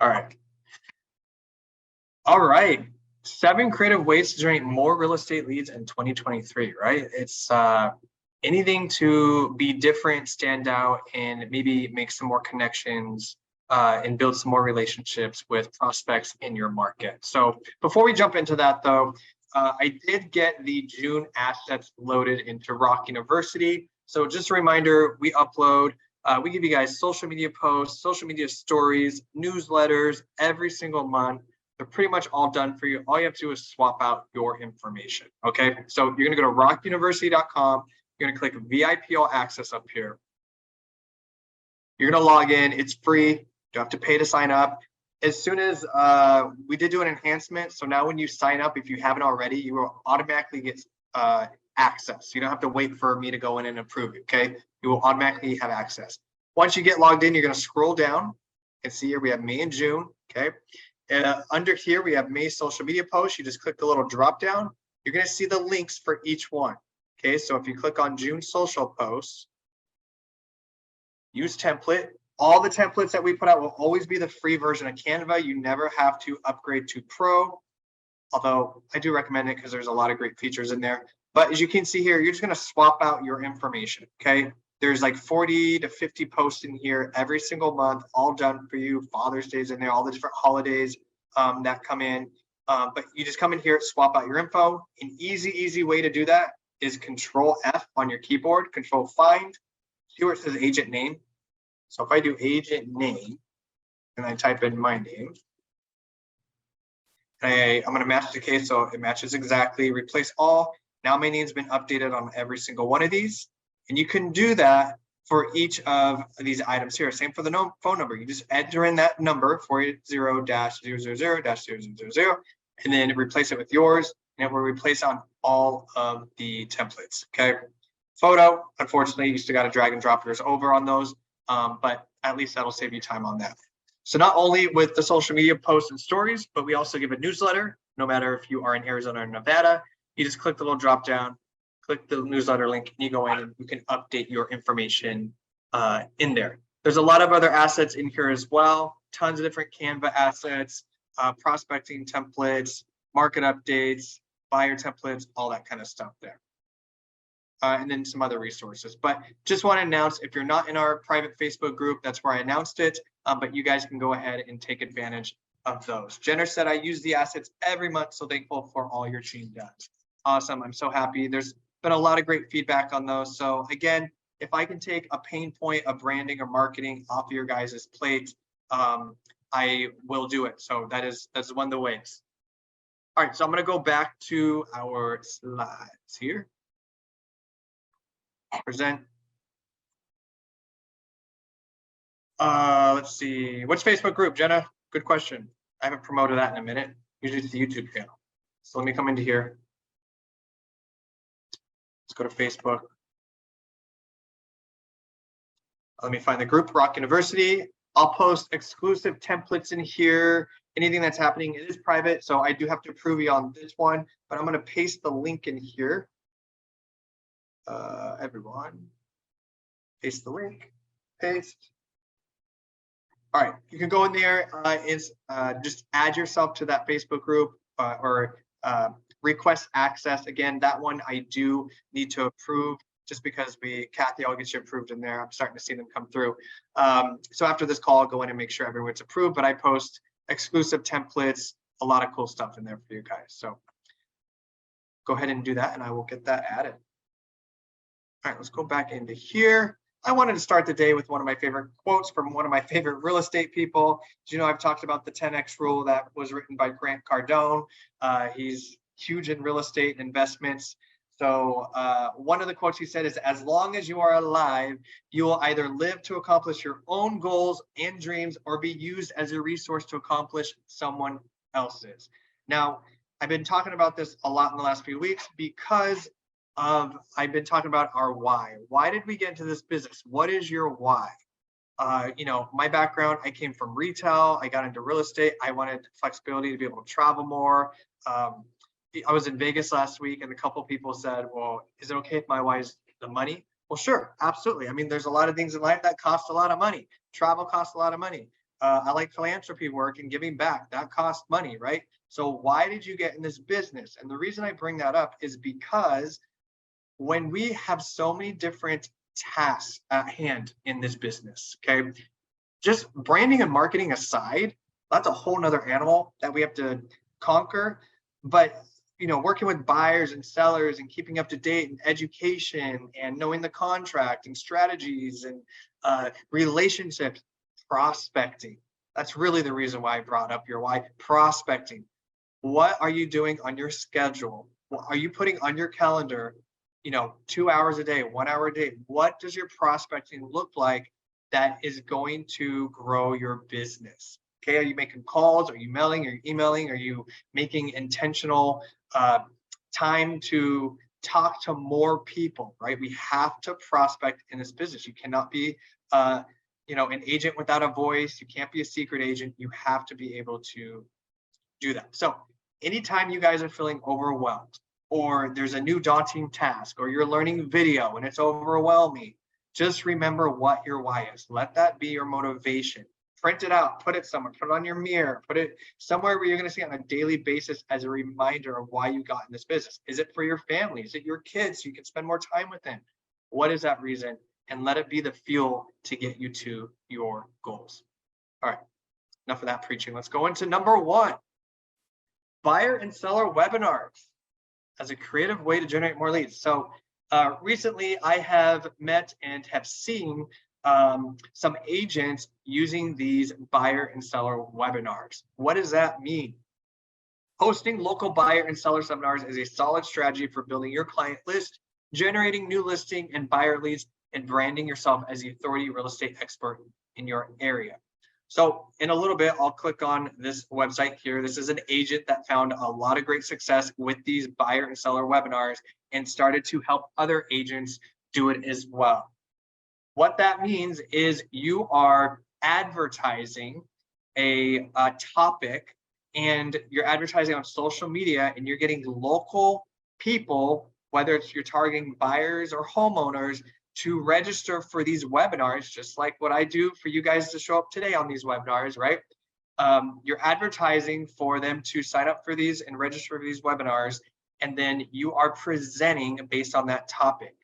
All right. All right. 7 creative ways to generate more real estate leads in 2023, right? It's anything to be different, stand out, and maybe make some more connections and build some more relationships with prospects in your market. So before we jump into that though, I did get the June assets loaded into ROC University. So just a reminder, we upload, we give you guys social media posts, social media stories, newsletters every single month. They're pretty much all done for you. All you have to do is swap out your information. Okay. So you're going to go to rocuniversity.com. You're going to click VIP All Access up here. You're going to log in. It's free. You don't have to pay to sign up. As soon as we did do an enhancement. So now when you sign up, if you haven't already, you will automatically get access. You don't have to wait for me to go in and approve it. Okay. You will automatically have access. Once you get logged in, you're going to scroll down and see here we have May and June. Okay. Under here, we have May social media posts. You just click the little drop down. You're going to see the links for each one. Okay, so if you click on June social posts, use template. All the templates that we put out will always be the free version of Canva. You never have to upgrade to Pro, although I do recommend it because there's a lot of great features in there. But as you can see here, you're just going to swap out your information. Okay, there's like 40 to 50 posts in here every single month, all done for you. Father's Day's in there, all the different holidays that come in. But you just come in here, swap out your info. An easy way to do that is Control F on your keyboard, Control Find. See where it says agent name. So if I do agent name and I type in my name, I'm going to match the case so it matches exactly. Replace all. Now my name's been updated on every single one of these. And you can do that for each of these items here. Same for the phone number. You just enter in that number, 480-000-0000, and then replace it with yours, and it will replace on all of the templates, okay? Photo, unfortunately, you still got to drag and drop yours over on those, but at least that'll save you time on that. So not only with the social media posts and stories, but we also give a newsletter, no matter if you are in Arizona or Nevada. You just click the little drop down, click the newsletter link, and you go in and you can update your information in there. There's a lot of other assets in here as well. Tons of different Canva assets, prospecting templates, market updates, buyer templates, all that kind of stuff there. And then some other resources. But just want to announce, if you're not in our private Facebook group, that's where I announced it. But you guys can go ahead and take advantage of those. Jenner said, I use the assets every month, so thankful for all your team does. Awesome. I'm so happy. There's been a lot of great feedback on those. So again, if I can take a pain point of branding or marketing off of your guys' plate, I will do it. So that's one of the ways. All right, so I'm going to go back to our slides here. Present. Let's see. Which Facebook group, Jenna? Good question. I haven't promoted that in a minute. Usually it's the YouTube channel. So let me come into here. Let's go to Facebook. Let me find the group, ROC University. I'll post exclusive templates in here. Anything that's happening, it is private, so I do have to approve you on this one, but I'm going to paste the link in here. Everyone, paste the link, paste. All right, you can go in there, just add yourself to that Facebook group or request access. Again, that one I do need to approve just because Kathy, I'll get you approved in there. I'm starting to see them come through. So after this call, I'll go in and make sure everyone's approved, but I post exclusive templates, a lot of cool stuff in there for you guys. So go ahead and do that and I will get that added. All right, let's go back into here. I wanted to start the day with one of my favorite quotes from one of my favorite real estate people. As you know, I've talked about the 10X rule that was written by Grant Cardone. He's huge in real estate investments. So one of the quotes he said is, as long as you are alive, you will either live to accomplish your own goals and dreams or be used as a resource to accomplish someone else's. Now, I've been talking about this a lot in the last few weeks because I've been talking about our why. Why did we get into this business? What is your why? My background, I came from retail. I got into real estate. I wanted flexibility to be able to travel more. I was in Vegas last week and a couple of people said, well, is it okay if my wife's the money? Well, sure, absolutely. I mean, there's a lot of things in life that cost a lot of money. Travel costs a lot of money. I like philanthropy work and giving back. That costs money, right? So why did you get in this business? And the reason I bring that up is because when we have so many different tasks at hand in this business, okay, just branding and marketing aside, that's a whole nother animal that we have to conquer. But working with buyers and sellers and keeping up to date and education and knowing the contract and strategies and relationships, prospecting. That's really the reason why I brought up your why. Prospecting. What are you doing on your schedule? What are you putting on your calendar? 2 hours a day, 1 hour a day. What does your prospecting look like that is going to grow your business? Okay, are you making calls? Are you mailing? Are you emailing? Are you making intentional time to talk to more people, right? We have to prospect in this business. You cannot be an agent without a voice. You can't be a secret agent. You have to be able to do that. So anytime you guys are feeling overwhelmed, or there's a new daunting task, or you're learning video and it's overwhelming, just remember what your why is. Let that be your motivation. Print it out, put it somewhere, put it on your mirror, put it somewhere where you're going to see it on a daily basis as a reminder of why you got in this business. Is it for your family? Is it your kids so you can spend more time with them? What is that reason? And let it be the fuel to get you to your goals. All right, enough of that preaching. Let's go into number 1. Buyer and seller webinars as a creative way to generate more leads. So recently I have met and have seen some agents using these buyer and seller webinars. What does that mean? Hosting local buyer and seller seminars is a solid strategy for building your client list, generating new listing and buyer leads, and branding yourself as the authority real estate expert in your area. So in a little bit, I'll click on this website here. This is an agent that found a lot of great success with these buyer and seller webinars and started to help other agents do it as well. What that means is you are advertising a topic, and you're advertising on social media, and you're getting local people, whether it's you're targeting buyers or homeowners, to register for these webinars, just like what I do for you guys to show up today on these webinars, right? You're advertising for them to sign up for these and register for these webinars, and then you are presenting based on that topic.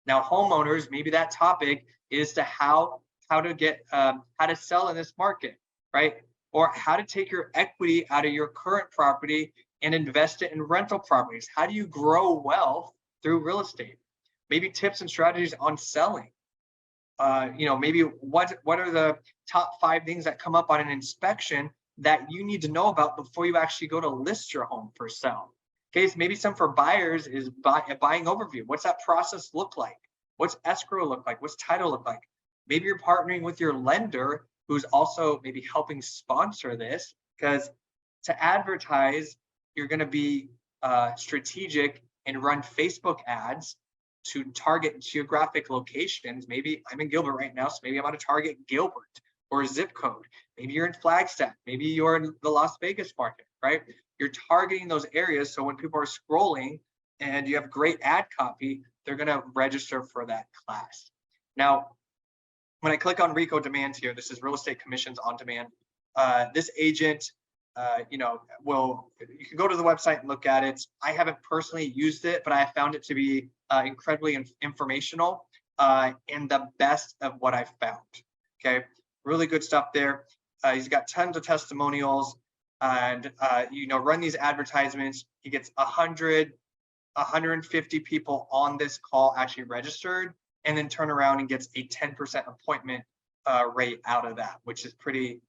Now, homeowners, maybe that topic is to how to sell in this market, right? Or how to take your equity out of your current property and invest it in rental properties. How do you grow wealth through real estate? Maybe tips and strategies on selling. Maybe what are the top 5 things that come up on an inspection that you need to know about before you actually go to list your home for sale. Okay, so maybe some for buyers is a buying overview. What's that process look like? What's escrow look like? What's title look like? Maybe you're partnering with your lender who's also maybe helping sponsor this, because to advertise, you're going to be strategic and run Facebook ads to target geographic locations. Maybe I'm in Gilbert right now, so maybe I'm going to target Gilbert or a zip code. Maybe you're in Flagstaff. Maybe you're in the Las Vegas market, right? You're targeting those areas, so when people are scrolling and you have great ad copy, they're going to register for that class. Now, when I click on RICO demands here, this is real estate commissions on demand. This agent, you can go to the website and look at it. I haven't personally used it, but I found it to be incredibly informational and the best of what I've found. Okay, really good stuff there. He's got tons of testimonials, and run these advertisements. He gets 150 people on this call actually registered, and then turn around and gets a 10% appointment rate out of that, which is pretty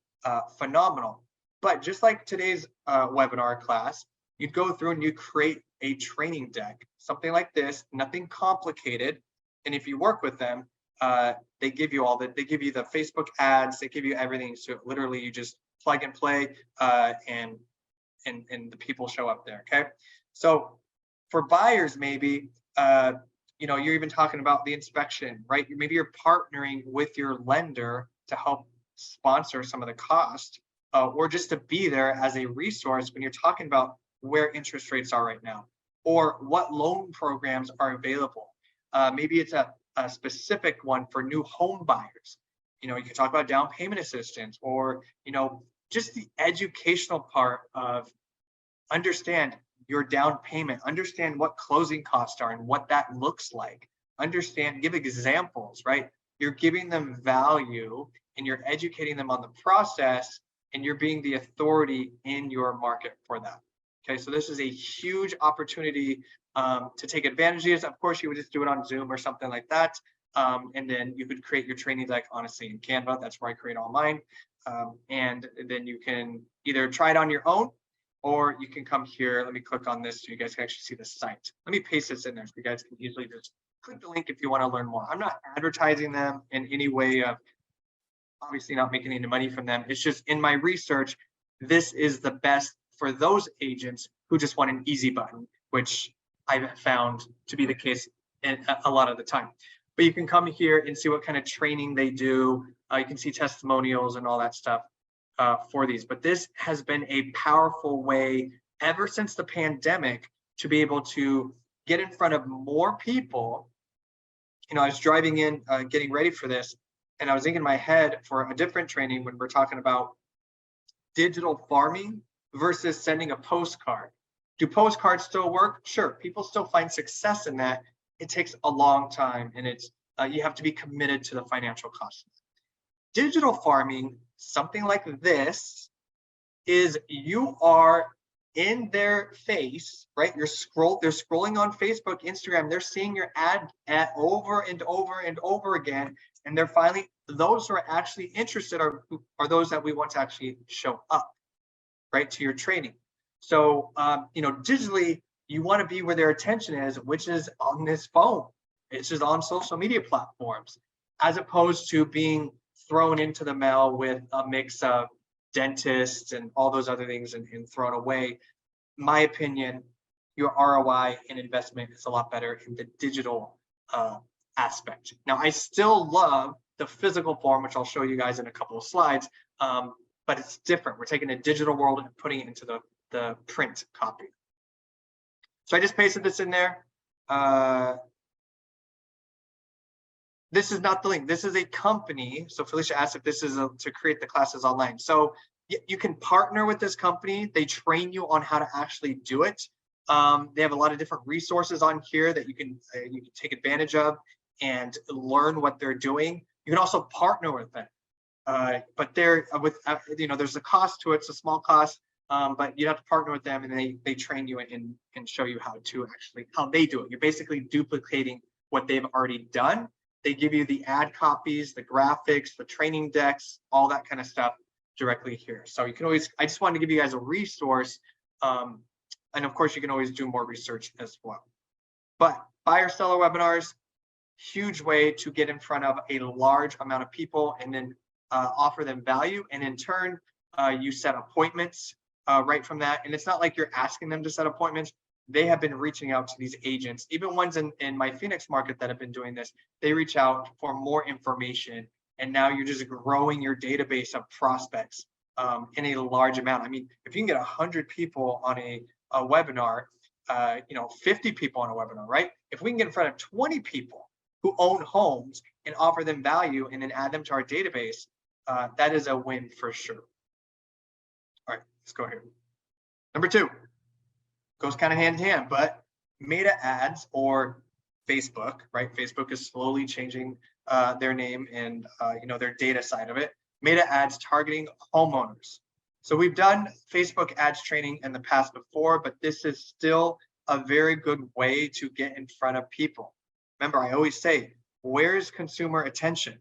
phenomenal. But just like today's webinar class, you'd go through and you create a training deck, something like this, nothing complicated. And if you work with them, they give you they give you the Facebook ads, they give you everything. So literally you just plug and play and the people show up there, okay? So for buyers, maybe, you're even talking about the inspection, right? Maybe you're partnering with your lender to help sponsor some of the cost, or just to be there as a resource when you're talking about where interest rates are right now, or what loan programs are available. Maybe it's a specific one for new home buyers. You can talk about down payment assistance, or, just the educational part of understand your down payment, understand what closing costs are and what that looks like. Understand, give examples, right? You're giving them value and you're educating them on the process, and you're being the authority in your market for that. Okay, so this is a huge opportunity to take advantage of this. Of course, you would just do it on Zoom or something like that. And then you could create your training deck, honestly, in Canva. That's where I create all mine. And then you can either try it on your own, or you can come here. Let me click on this so you guys can actually see the site. Let me paste this in there so you guys can easily just click the link if you want to learn more. I'm not advertising them in any way of obviously not making any money from them. It's just in my research, this is the best for those agents who just want an easy button, which I've found to be the case a lot of the time. But you can come here and see what kind of training they do. You can see testimonials and all that stuff for these. But this has been a powerful way ever since the pandemic to be able to get in front of more people. I was driving in, getting ready for this, and I was thinking in my head for a different training when we're talking about digital farming versus sending a postcard. Do postcards still work? Sure, people still find success in that. It takes a long time, and it's you have to be committed to the financial costs. Digital farming, something like this, is you are in their face, right? They're scrolling on Facebook, Instagram, they're seeing your ad over and over and over again, and they're finally, those who are actually interested are those that we want to actually show up, right, to your training. So, digitally, you want to be where their attention is, which is on this phone. It's just on social media platforms, as opposed to being thrown into the mail with a mix of dentists and all those other things and thrown away. My opinion, your ROI and investment is a lot better in the digital aspect. Now, I still love the physical form, which I'll show you guys in a couple of slides, but it's different. We're taking a digital world and putting it into the print copy. So I just pasted this in there. This is not the link. This is a company. So Felicia asked if this is to create the classes online. So you can partner with this company. They train you on how to actually do it. They have a lot of different resources on here that you can take advantage of and learn what they're doing. You can also partner with them. But they're there's a cost to it. It's a small cost, but you have to partner with them, and they train you and show you how they do it. You're basically duplicating what they've already done. They give you the ad copies, the graphics, the training decks, all that kind of stuff directly here. So you can always, I just wanted to give you guys a resource. And of course, you can always do more research as well. But buyer seller webinars, huge way to get in front of a large amount of people and then offer them value. And in turn, you set appointments right from that. And it's not like you're asking them to set appointments. They have been reaching out to these agents, even ones in my Phoenix market that have been doing this. They reach out for more information, and now you're just growing your database of prospects in a large amount. I mean, if you can get 100 people on a webinar, 50 people on a webinar, right? If we can get in front of 20 people who own homes and offer them value and then add them to our database, that is a win for sure. All right, let's go here. Number 2. Goes kind of hand in hand, but meta ads or Facebook, right? Facebook is slowly changing their name and their data side of it. Meta ads targeting homeowners. So we've done Facebook ads training in the past before, but this is still a very good way to get in front of people. Remember, I always say, where's consumer attention?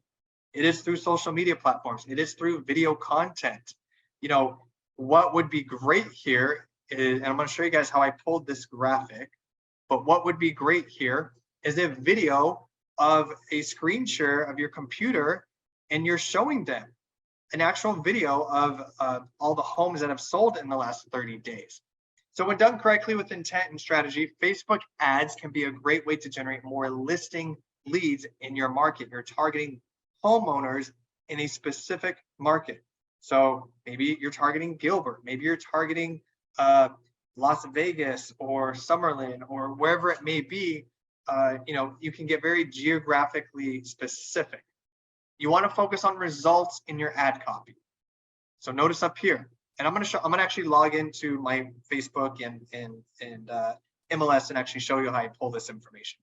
It is through social media platforms. It is through video content. What would be great here is, and I'm going to show you guys how I pulled this graphic, but what would be great here is a video of a screen share of your computer, and you're showing them an actual video of all the homes that have sold in the last 30 days. So when done correctly with intent and strategy, Facebook ads can be a great way to generate more listing leads in your market. You're targeting homeowners in a specific market. So maybe you're targeting Gilbert, maybe you're targeting Las Vegas or Summerlin or wherever it may be. You can get very geographically specific. You want to focus on results in your ad copy. So notice up here, and I'm going to actually log into my Facebook and MLS and actually show you how I pull this information.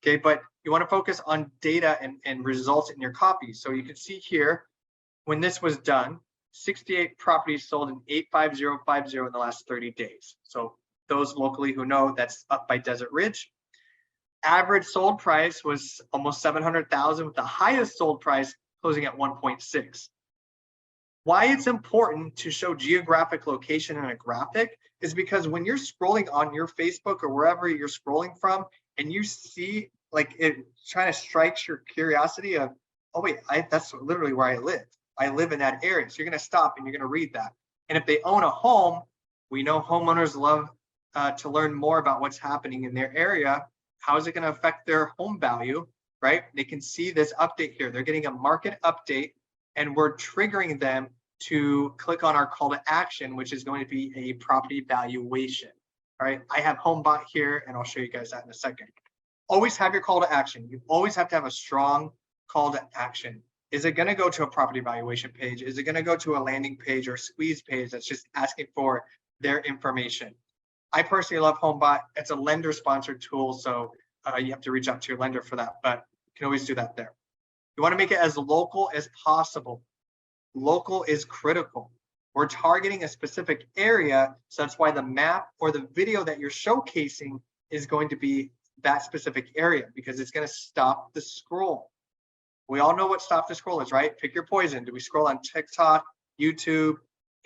Okay, but you want to focus on data and results in your copy. So you can see here, when this was done, 68 properties sold in 85050 in the last 30 days. So those locally who know, that's up by Desert Ridge. Average sold price was almost 700,000, with the highest sold price closing at 1.6. Why it's important to show geographic location in a graphic is because when you're scrolling on your Facebook or wherever you're scrolling from, and you see like it trying to strike your curiosity of, oh wait, that's literally where I live. I live in that area. So you're going to stop and you're going to read that. And if they own a home, we know homeowners love to learn more about what's happening in their area. How is it going to affect their home value, right? They can see this update here. They're getting a market update, and we're triggering them to click on our call to action, which is going to be a property valuation. All right, I have home bought here, and I'll show you guys that in a second. Always have your call to action. You always have to have a strong call to action. Is it going to go to a property valuation page? Is it going to go to a landing page or a squeeze page that's just asking for their information? I personally love HomeBot. It's a lender sponsored tool, so you have to reach out to your lender for that, but you can always do that there. You want to make it as local as possible. Local is critical. We're targeting a specific area, so that's why the map or the video that you're showcasing is going to be that specific area, because it's going to stop the scroll. We all know what stop the scroll is, right? Pick your poison. Do we scroll on TikTok, YouTube,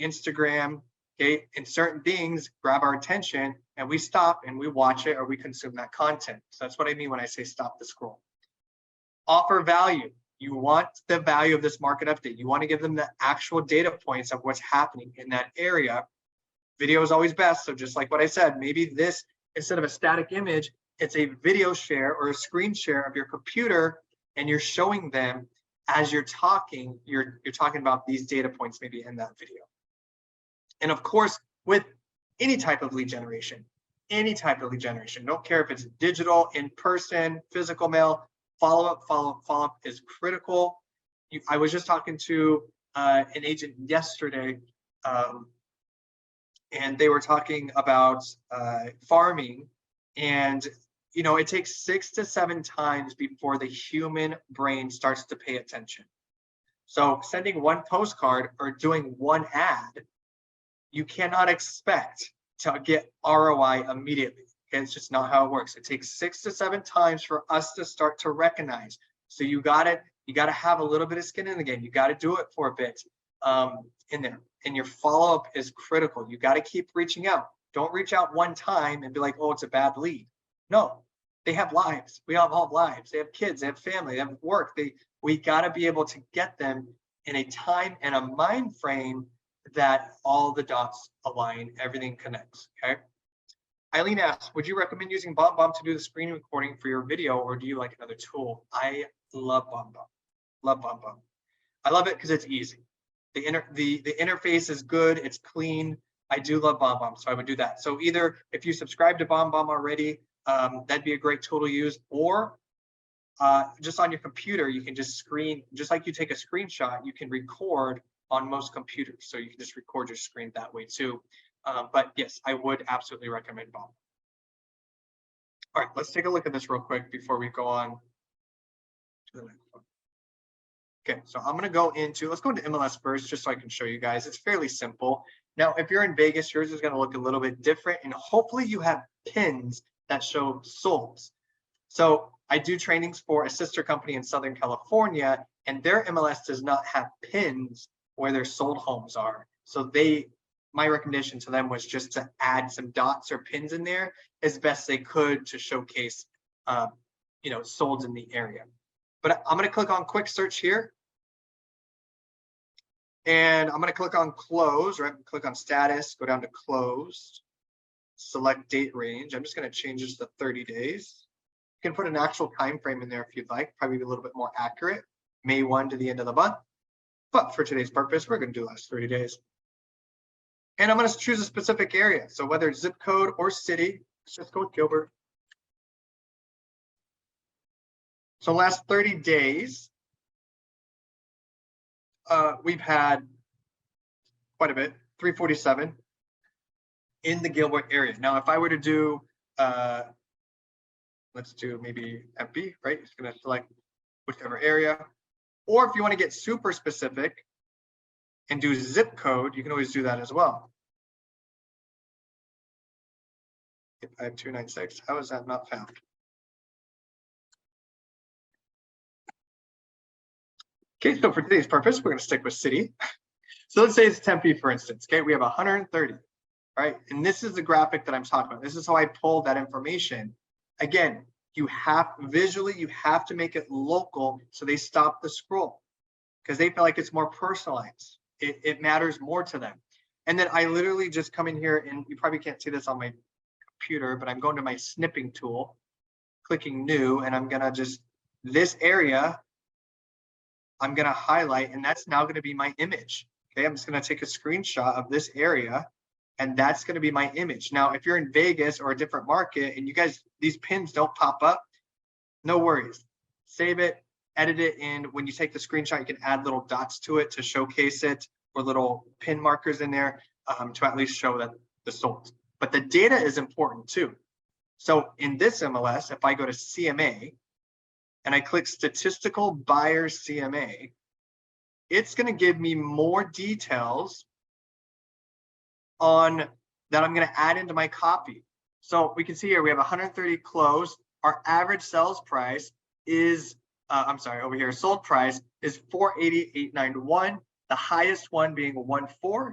Instagram? Okay, and certain things grab our attention and we stop and we watch it or we consume that content. So that's what I mean when I say stop the scroll. Offer value. You want the value of this market update. You want to give them the actual data points of what's happening in that area. Video is always best. So just like what I said, maybe this, instead of a static image, it's a video share or a screen share of your computer, and you're showing them as you're talking, you're talking about these data points maybe in that video. And of course, with any type of lead generation, don't care if it's digital, in person, physical mail, follow up is critical. I was just talking to an agent yesterday, and they were talking about farming, and it takes 6 to 7 times before the human brain starts to pay attention. So sending one postcard or doing one ad, you cannot expect to get ROI immediately. Okay? It's just not how it works. It takes 6 to 7 times for us to start to recognize. So you got to have a little bit of skin in the game. You got to do it for a bit in there. And your follow-up is critical. You got to keep reaching out. Don't reach out one time and be like, oh, it's a bad lead. No, they have lives. We all have lives. They have kids, they have family, they have work. We got to be able to get them in a time and a mind frame that all the dots align, everything connects, okay? Eileen asks, would you recommend using BombBomb to do the screen recording for your video, or do you like another tool? I love BombBomb. I love it because it's easy. The interface is good, it's clean. I do love BombBomb, so I would do that. So either if you subscribe to BombBomb already, that'd be a great tool to use, or just on your computer, you can just like you take a screenshot, you can record on most computers. So you can just record your screen that way too. But yes, I would absolutely recommend BombBomb. All right, let's take a look at this real quick before we go on to the next one. Okay, so I'm going to let's go into MLS first, just so I can show you guys. It's fairly simple. Now, if you're in Vegas, yours is going to look a little bit different, and hopefully you have pins that show solds. So I do trainings for a sister company in Southern California, and their MLS does not have pins where their sold homes are. So my recommendation to them was just to add some dots or pins in there as best they could to showcase, solds in the area. But I'm going to click on quick search here. And I'm going to click on close, right? Click on status, go down to closed, select date range. I'm just going to change this to 30 days. You can put an actual time frame in there if you'd like, probably be a little bit more accurate, May 1 to the end of the month. But for today's purpose, we're going to do the last 30 days. And I'm going to choose a specific area. So whether it's zip code or city, let's just go with Gilbert. So last 30 days, we've had quite a bit, 347 in the Gilbert area. Now, if I were to do, let's do maybe MP, right? It's going to select whichever area. Or if you want to get super specific and do zip code, you can always do that as well. 5296, how is that not found? Okay, so for today's purpose, we're going to stick with city. So let's say it's Tempe, for instance. Okay, we have 130, right? And this is the graphic that I'm talking about. This is how I pulled that information. Again, you have visually, you have to make it local so they stop the scroll because they feel like it's more personalized. It matters more to them. And then I literally just come in here, and you probably can't see this on my computer, but I'm going to my snipping tool, clicking new, and I'm gonna just, this area, I'm gonna highlight, and that's now gonna be my image. Okay, I'm just gonna take a screenshot of this area, and that's gonna be my image. Now, if you're in Vegas or a different market and you guys, these pins don't pop up, no worries. Save it, edit it in. When you take the screenshot, you can add little dots to it to showcase it, or little pin markers in there to at least show that the sold. But the data is important too. So in this MLS, if I go to CMA and I click Statistical Buyers CMA, it's going to give me more details on that I'm going to add into my copy. So we can see here we have 130 closed. Our average sales price is, over here, sold price is 480,891. The highest one being 1.4.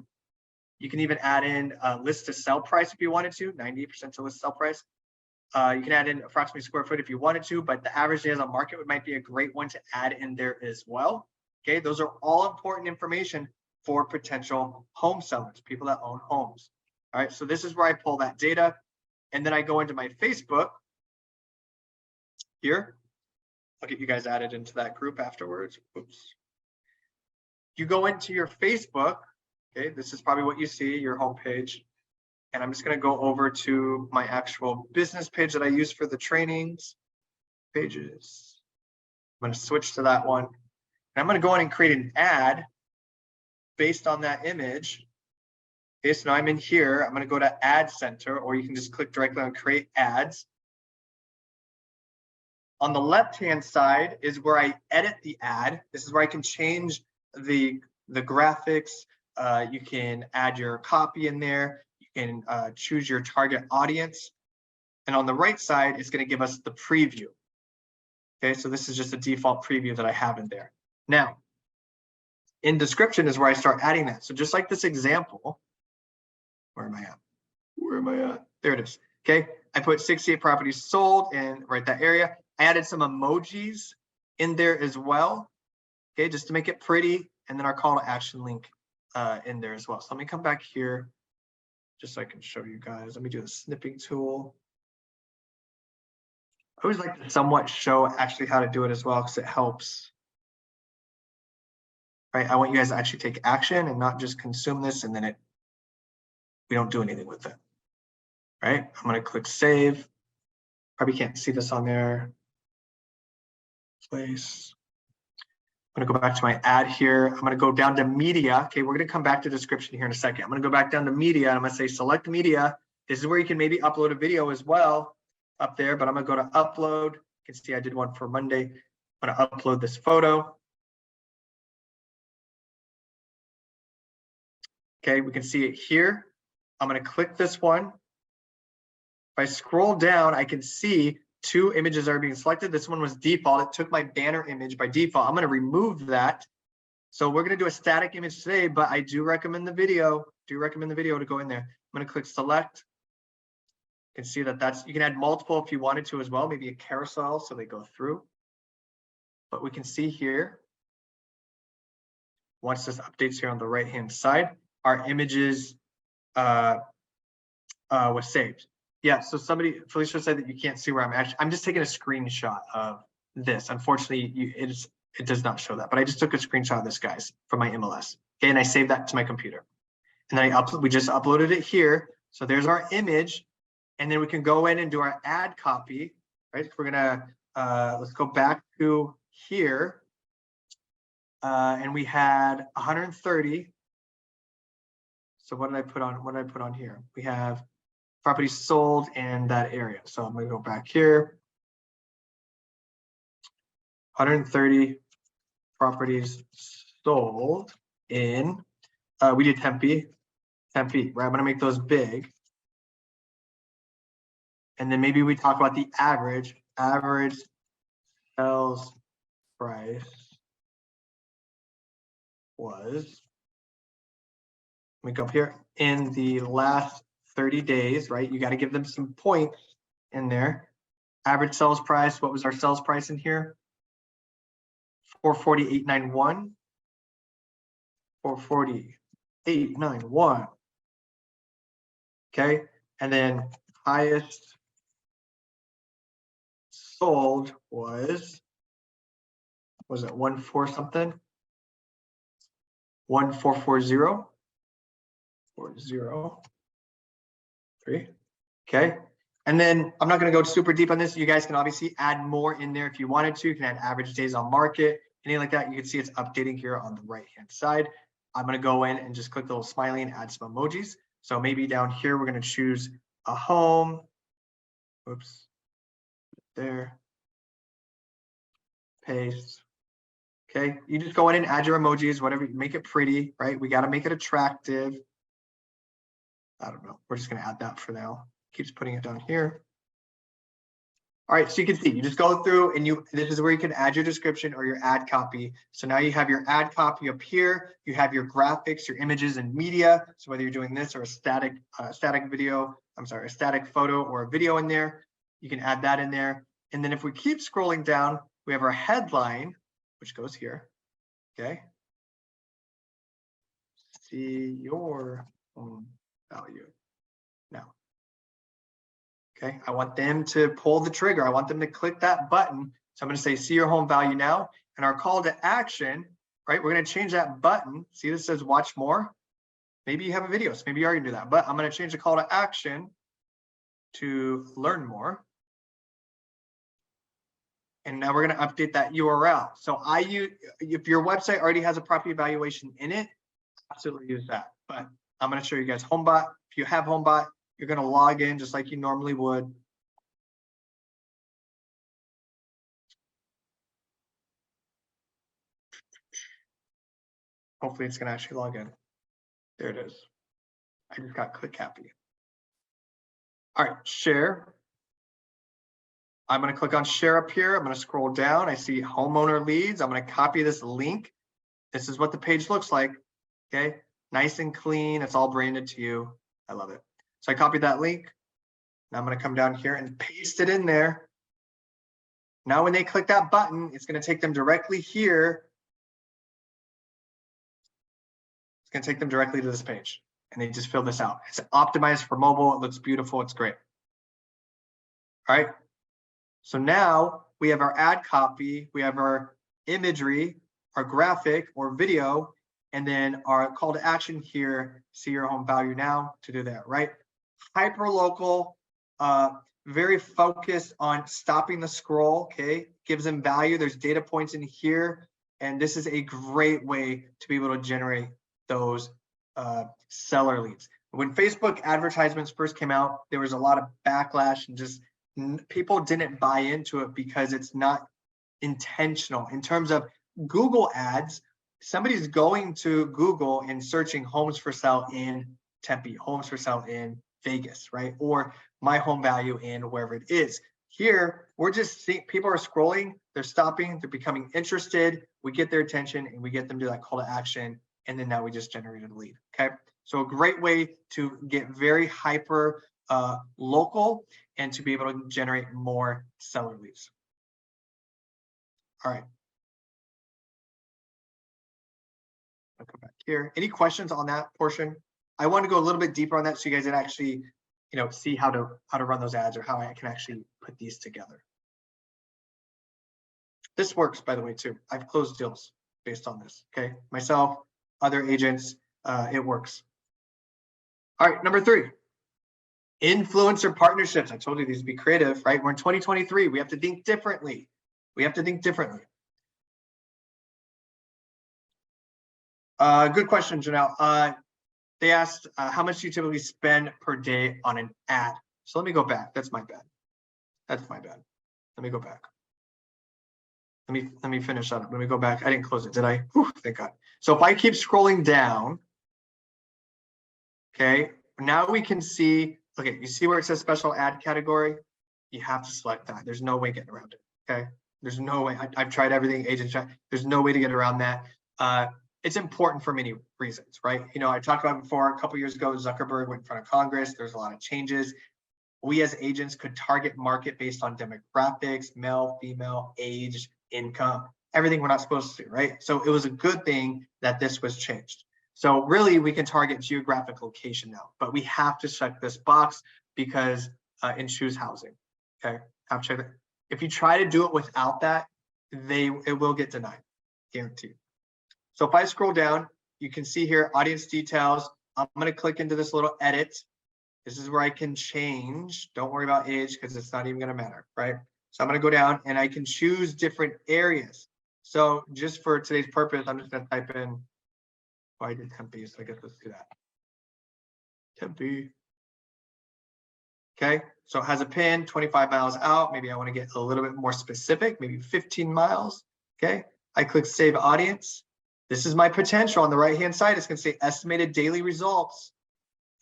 You can even add in list to sell price if you wanted to, 98% to list sell price. You can add in approximately square foot if you wanted to, but the average days on market might be a great one to add in there as well. Okay, those are all important information for potential home sellers, people that own homes. All right, so this is where I pull that data, and then I go into my Facebook here. I'll get you guys added into that group afterwards. Oops. You go into your Facebook. Okay, this is probably what you see, your home page. And I'm just going to go over to my actual business page that I use for the trainings. Pages. I'm going to switch to that one. And I'm going to go in and create an ad based on that image. Okay, so now I'm in here. I'm going to go to Ad Center, or you can just click directly on Create Ads. On the left-hand side is where I edit the ad. This is where I can change the graphics. You can add your copy in there. You can choose your target audience. And on the right side, it's going to give us the preview. Okay, so this is just a default preview that I have in there. Now, in description is where I start adding that. So just like this example, where am I at? Where am I at? There it is. Okay, I put 68 properties sold in right that area. I added some emojis in there as well. Okay, just to make it pretty. And then our call to action link in there as well. So let me come back here just so I can show you guys. Let me do the snipping tool. I always like to somewhat show actually how to do it as well because it helps. Right, I want you guys to actually take action and not just consume this and then we don't do anything with it. Right, I'm going to click save. Probably can't see this on there. Place. I'm going to go back to my ad here. I'm going to go down to media. Okay, we're going to come back to description here in a second. I'm going to go back down to media and I'm going to say select media. This is where you can maybe upload a video as well up there, but I'm going to go to upload. You can see I did one for Monday. I'm going to upload this photo. Okay, we can see it here. I'm going to click this one. If I scroll down, I can see 2 images are being selected. This one was default. It took my banner image by default. I'm going to remove that. So we're going to do a static image today, but I do recommend the video. To go in there. I'm going to click select. You can see that you can add multiple if you wanted to as well, maybe a carousel so they go through. But we can see here, once this updates here on the right-hand side, our images was saved. Yeah, so Felicia said that you can't see where I'm just taking a screenshot of this. Unfortunately, it does not show that, but I just took a screenshot of this, guys, from my MLS. Okay, and I saved that to my computer. And then we just uploaded it here. So there's our image. And then we can go in and do our ad copy, right? We're gonna, let's go back to here. and we had 130. So what did I put on? What did I put on here? We have properties sold in that area. So I'm going to go back here. 130 properties sold in, we did Tempe, right? I'm going to make those big. And then maybe we talk about the average sales price was, let me go up here, in the last 30 days, right? You got to give them some points in there. Average sales price, what was our sales price in here? 448.91. 448.91. Okay, and then highest sold was it 14 something? 1440. 403. Okay, and then I'm not going to go super deep on this. You guys can obviously add more in there if you wanted to. You can add average days on market, anything like that. You can see it's updating here on the right hand side. I'm going to go in and just click the little smiley and add some emojis. So maybe down here we're going to choose a home. Oops, there. Paste. Okay, you just go in and add your emojis, whatever, make it pretty, right? We got to make it attractive. I don't know. We're just going to add that for now. Keeps putting it down here. All right, so you can see, you just go through and this is where you can add your description or your ad copy. So now you have your ad copy up here. You have your graphics, your images and media. So whether you're doing this or a static video, a static photo or a video in there, you can add that in there. And then if we keep scrolling down, we have our headline, which goes here. Okay. See your home value now. Okay, I want them to pull the trigger. I want them to click that button. So I'm going to say, see your home value now. And our call to action, right? We're going to change that button. See, this says watch more. Maybe you have a video, so maybe you already do that. But I'm going to change the call to action to learn more. And now we're going to update that URL. So if your website already has a property evaluation in it, absolutely use that. But I'm going to show you guys HomeBot. If you have HomeBot, you're going to log in just like you normally would. Hopefully it's going to actually log in. There it is. I just got click happy. All right, share. I'm going to click on share up here. I'm going to scroll down. I see homeowner leads. I'm going to copy this link. This is what the page looks like. Okay, nice and clean. It's all branded to you. I love it. So I copied that link. Now I'm going to come down here and paste it in there. Now when they click that button, it's going to take them directly here. It's going to take them directly to this page. And they just fill this out. It's optimized for mobile. It looks beautiful. It's great. All right. So now we have our ad copy. We have our imagery, our graphic or video, and then our call to action here, see your home value now to do that, right? Hyper local, very focused on stopping the scroll, okay? Gives them value. There's data points in here. And this is a great way to be able to generate those seller leads. When Facebook advertisements first came out, there was a lot of backlash and just people didn't buy into it because it's not intentional. In terms of Google ads, somebody's going to Google and searching homes for sale in Tempe, homes for sale in Vegas, right? Or my home value in wherever it is. Here, we're just seeing people are scrolling, they're stopping, they're becoming interested. We get their attention and we get them to that call to action. And then now we just generated a lead, okay? So a great way to get very hyper local and to be able to generate more seller leads. All right. I'll come back here. Any questions on that portion? I want to go a little bit deeper on that so you guys can actually, see how to run those ads or how I can actually put these together. This works, by the way, too. I've closed deals based on this. Okay, myself, other agents, it works. All right, number 3, influencer partnerships. I told you these would be creative, right? We're in 2023. We have to think differently. We have to think differently. Good question, Janelle. They asked, how much do you typically spend per day on an ad? So let me go back. That's my bad. That's my bad. Let me go back. Let me finish that up. Let me go back. I didn't close it, did I? Whew, thank God. So if I keep scrolling down, okay, now we can see, okay, you see where it says special ad category? You have to select that. There's no way getting around it, okay? There's no way. I've tried everything, agents try. There's no way to get around that. It's important for many reasons, right? You know, I talked about before, a couple years ago, Zuckerberg went in front of Congress. There's a lot of changes. We as agents could target market based on demographics, male, female, age, income, everything we're not supposed to, right? So it was a good thing that this was changed. So really we can target geographic location now, but we have to check this box because and choose housing, okay? Have to check that. If you try to do it without that, it will get denied, guaranteed. So if I scroll down, you can see here, audience details. I'm gonna click into this little edit. This is where I can change. Don't worry about age because it's not even gonna matter, right? So I'm gonna go down and I can choose different areas. So just for today's purpose, I'm just gonna type in, I did Tempe, so I guess let's do that. Tempe. Okay, so it has a pin, 25 miles out. Maybe I wanna get a little bit more specific, maybe 15 miles, okay? I click save audience. This is my potential. On the right-hand side, it's gonna say estimated daily results,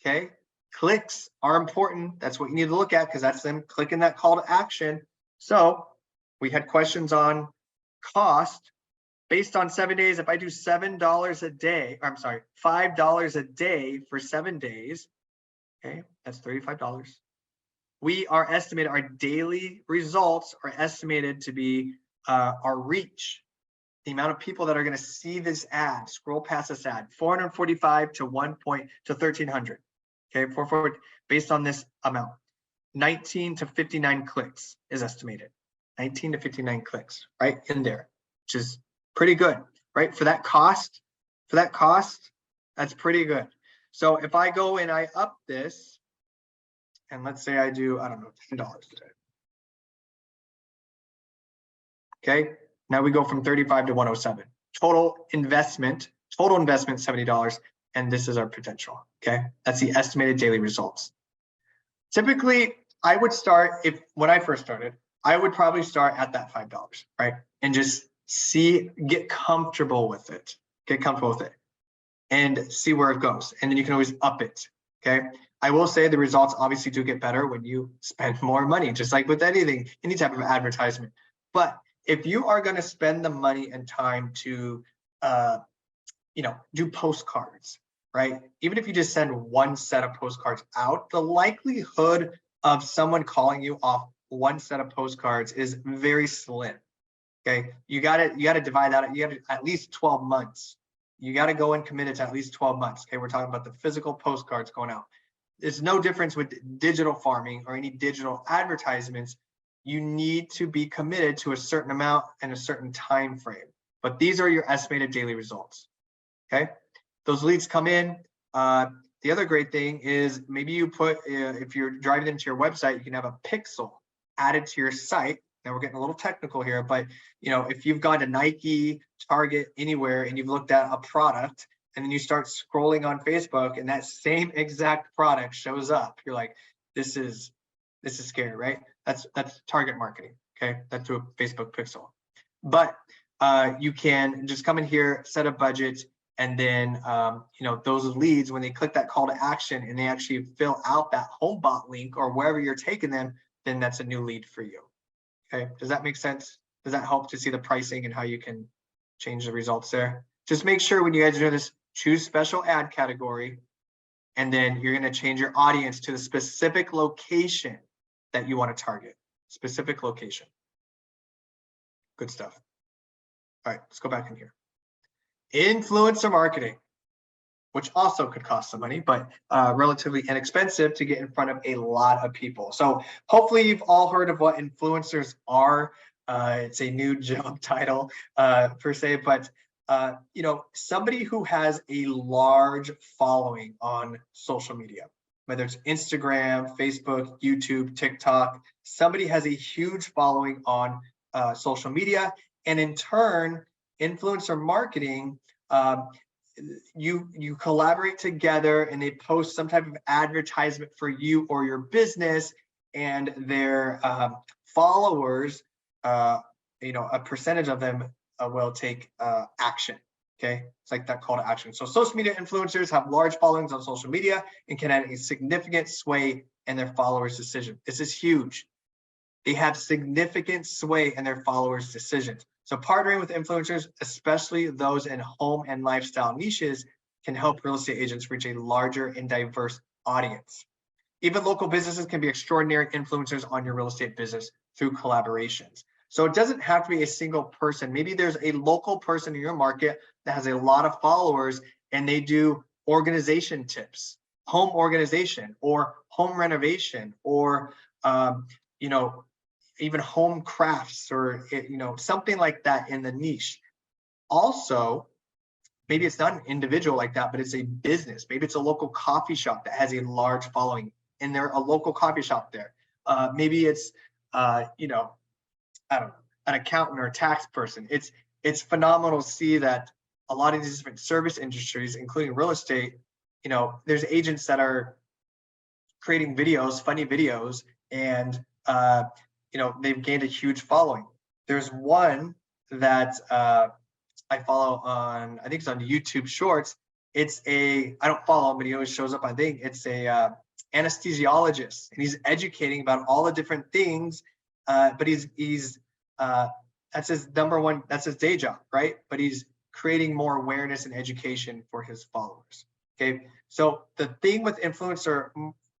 okay? Clicks are important. That's what you need to look at because that's them clicking that call to action. So we had questions on cost based on 7 days. If I do $7 a day, I'm sorry, $5 a day for 7 days, okay, that's $35. We are estimated, our daily results are estimated to be our reach, the amount of people that are going to see this ad, scroll past this ad, 445 to 1,300. Okay, 440 based on this amount. 19 to 59 clicks is estimated. 19 to 59 clicks, right in there, which is pretty good, right? For that cost, that's pretty good. So if I go and I up this, and let's say I do, I don't know, $10 today. Okay, now we go from 35 to 107. Total investment $70, and this is our potential. Okay, that's the estimated daily results. Typically, I would start, when I first started, I would probably start at that $5, right? And just get comfortable with it. And see where it goes. And then you can always up it, okay? I will say the results obviously do get better when you spend more money, just like with anything, any type of advertisement. But if you are gonna spend the money and time to, do postcards, right? Even if you just send one set of postcards out, the likelihood of someone calling you off one set of postcards is very slim. Okay, you gotta divide that. You gotta at least 12 months. You gotta go and commit it to at least 12 months. Okay, we're talking about the physical postcards going out. There's no difference with digital farming or any digital advertisements. You need to be committed to a certain amount and a certain time frame. But these are your estimated daily results. Okay, those leads come in. The other great thing is maybe you put, if you're driving them to your website, you can have a pixel added to your site. Now we're getting a little technical here, but if you've gone to Nike, Target, anywhere, and you've looked at a product, and then you start scrolling on Facebook, and that same exact product shows up, you're like, this is scary, right? That's target marketing. Okay, that's through a Facebook pixel. But you can just come in here, set a budget, and then those leads, when they click that call to action and they actually fill out that HomeBot link or wherever you're taking them, then that's a new lead for you. Okay, does that make sense? Does that help to see the pricing and how you can change the results there? Just make sure when you guys do this, choose special ad category, and then you're going to change your audience to the specific location that you want to target. Specific location. Good stuff. All right, let's go back in here. Influencer marketing, which also could cost some money, but relatively inexpensive to get in front of a lot of people. So hopefully you've all heard of what influencers are. It's a new job title per se, but somebody who has a large following on social media, whether it's Instagram, Facebook, YouTube, TikTok, somebody has a huge following on social media, and in turn, influencer marketing you collaborate together and they post some type of advertisement for you or your business, and their followers, a percentage of them will take action. Okay, it's like that call to action. So social media influencers have large followings on social media and can have a significant sway in their followers' decision. This is huge. They have significant sway in their followers' decisions. So partnering with influencers, especially those in home and lifestyle niches, can help real estate agents reach a larger and diverse audience. Even local businesses can be extraordinary influencers on your real estate business through collaborations. So it doesn't have to be a single person. Maybe there's a local person in your market that has a lot of followers and they do organization tips, home organization or home renovation, or even home crafts, or something like that in the niche. Also, maybe it's not an individual like that, but it's a business. Maybe it's a local coffee shop that has a large following and they're a local coffee shop there. Maybe it's I don't know, an accountant or a tax person. It's phenomenal to see that a lot of these different service industries, including real estate, there's agents that are creating videos, funny videos, and they've gained a huge following. There's one that I follow on, I think it's on YouTube Shorts. I don't follow him, but he always shows up. I think it's a anesthesiologist, and he's educating about all the different things. But he's that's his number one. That's his day job, right? But he's creating more awareness and education for his followers. Okay, so the thing with influencer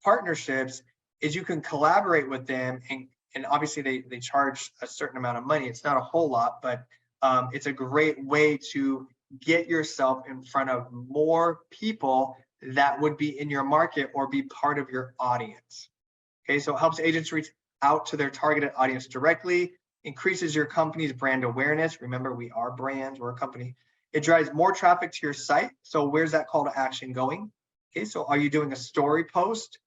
partnerships is you can collaborate with them, and obviously they charge a certain amount of money. It's not a whole lot, but it's a great way to get yourself in front of more people that would be in your market or be part of your audience. Okay, so it helps agents reach out to their targeted audience directly, increases your company's brand awareness. Remember, we are brands, we're a company. It drives more traffic to your site. So where's that call to action going? Okay, so are you doing a story post?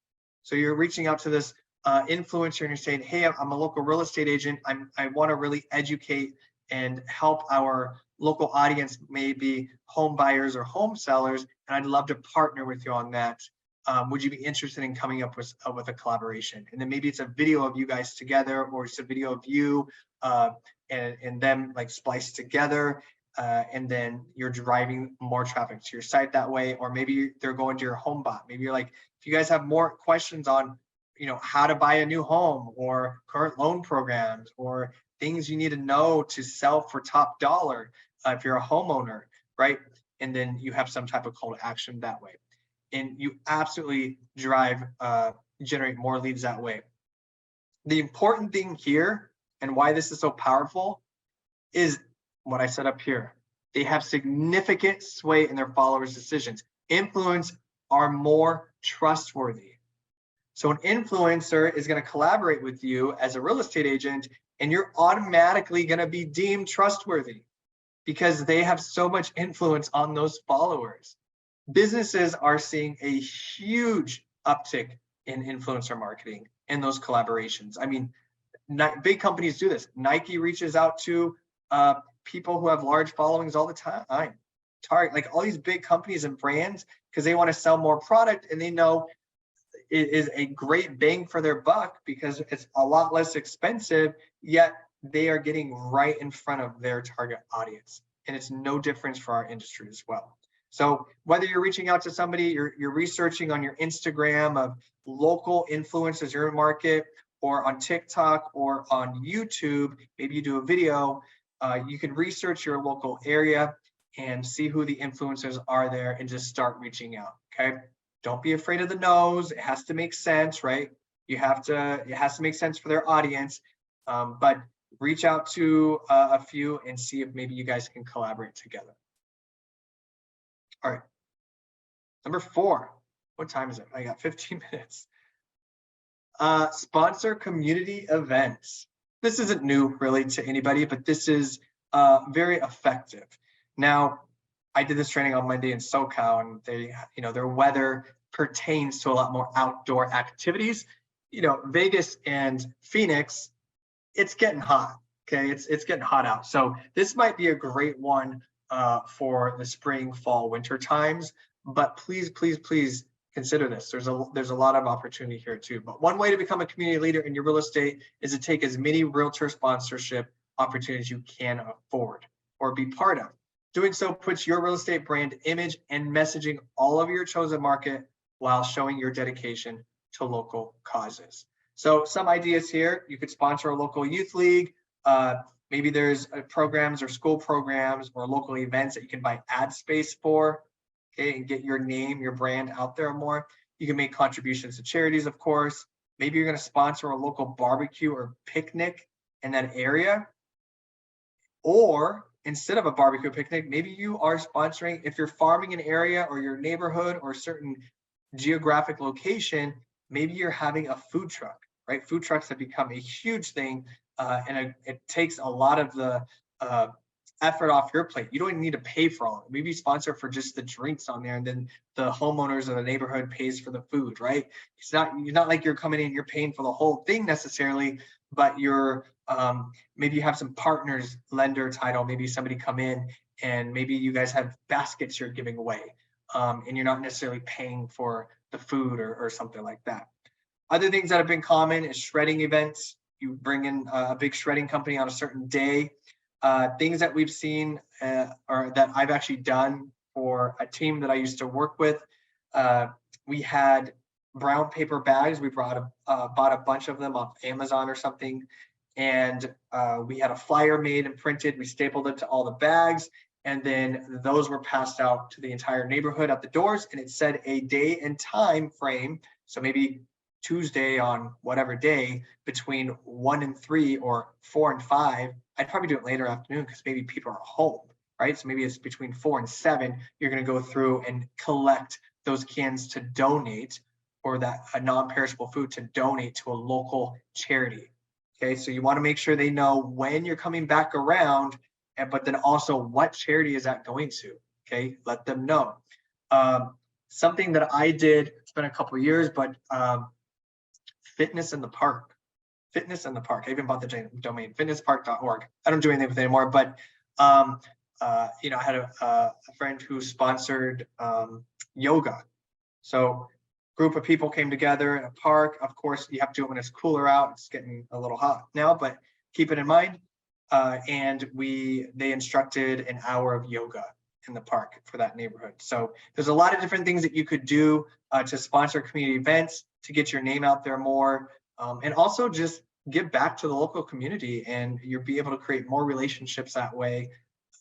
So you're reaching out to this influencer and you're saying, hey, I'm a local real estate agent. I want to really educate and help our local audience, maybe home buyers or home sellers, and I'd love to partner with you on that. Would you be interested in coming up with a collaboration? And then maybe it's a video of you guys together, or it's a video of you and them like spliced together, and then you're driving more traffic to your site that way. Or maybe they're going to your home bot. Maybe you're like, if you guys have more questions on how to buy a new home, or current loan programs, or things you need to know to sell for top dollar, if you're a homeowner, right? And then you have some type of call to action that way. And you absolutely generate more leads that way. The important thing here, and why this is so powerful, is what I said up here. They have significant sway in their followers' decisions. Influencers are more trustworthy. So an influencer is going to collaborate with you as a real estate agent, and you're automatically going to be deemed trustworthy because they have so much influence on those followers. Businesses are seeing a huge uptick in influencer marketing and those collaborations. I mean, big companies do this. Nike reaches out to people who have large followings all the time. Target, like all these big companies and brands, because they want to sell more product, and they know it is a great bang for their buck because it's a lot less expensive, yet they are getting right in front of their target audience. And it's no difference for our industry as well. So whether you're reaching out to somebody, you're researching on your Instagram of local influencers in your market, or on TikTok or on YouTube, maybe you do a video, you can research your local area and see who the influencers are there and just start reaching out, okay? Don't be afraid of the no's. It has to make sense, right? It has to make sense for their audience, but reach out to a few and see if maybe you guys can collaborate together. All right, number 4, what time is it? I got 15 minutes. Sponsor community events. This isn't new really to anybody, but this is very effective. Now, I did this training on Monday in SoCal, and they, their weather pertains to a lot more outdoor activities. Vegas and Phoenix, it's getting hot. Okay, it's getting hot out. So this might be a great one for the spring, fall, winter times. But please, please, please consider this. There's a lot of opportunity here too. But one way to become a community leader in your real estate is to take as many realtor sponsorship opportunities you can afford or be part of. Doing so puts your real estate brand image and messaging all over your chosen market while showing your dedication to local causes. So some ideas here: you could sponsor a local youth league. Maybe there's programs or school programs or local events that you can buy ad space for, okay, and get your name, your brand out there more. You can make contributions to charities, of course. Maybe you're going to sponsor a local barbecue or picnic in that area. Or instead of a barbecue picnic, maybe you are sponsoring, if you're farming an area or your neighborhood or a certain geographic location, maybe you're having a food truck, right? Food trucks have become a huge thing, and it takes a lot of the effort off your plate. You don't even need to pay for all of it. Maybe you sponsor for just the drinks on there, and then the homeowners of the neighborhood pays for the food, right? You're not like you're coming in, you're paying for the whole thing necessarily, but you're maybe you have some partners, lender title, maybe somebody come in and maybe you guys have baskets you're giving away, and you're not necessarily paying for the food or something like that. Other things that have been common is shredding events. You bring in a big shredding company on a certain day. Things that we've seen or that I've actually done for a team that I used to work with. We had brown paper bags. We bought a bunch of them off Amazon or something. And we had a flyer made and printed. We stapled it to all the bags. And then those were passed out to the entire neighborhood at the doors. And it said a day and time frame. So maybe Tuesday on whatever day between 1 and 3 or 4 and 5. I'd probably do it later afternoon because maybe people are home, right? So maybe it's between 4 and 7. You're going to go through and collect those cans to donate, or that a non-perishable food to donate to a local charity. Okay, so you want to make sure they know when you're coming back around, but then also what charity is that going to? Okay, let them know. Something that I did, it's been a couple of years, but fitness in the park. Fitness in the park. I even bought the domain, fitnesspark.org. I don't do anything with it anymore, but I had a friend who sponsored yoga. So group of people came together in a park. Of course, you have to do it when it's cooler out. It's getting a little hot now, but keep it in mind. And they instructed an hour of yoga in the park for that neighborhood. So there's a lot of different things that you could do to sponsor community events, to get your name out there more, and also just give back to the local community, and you'll be able to create more relationships that way.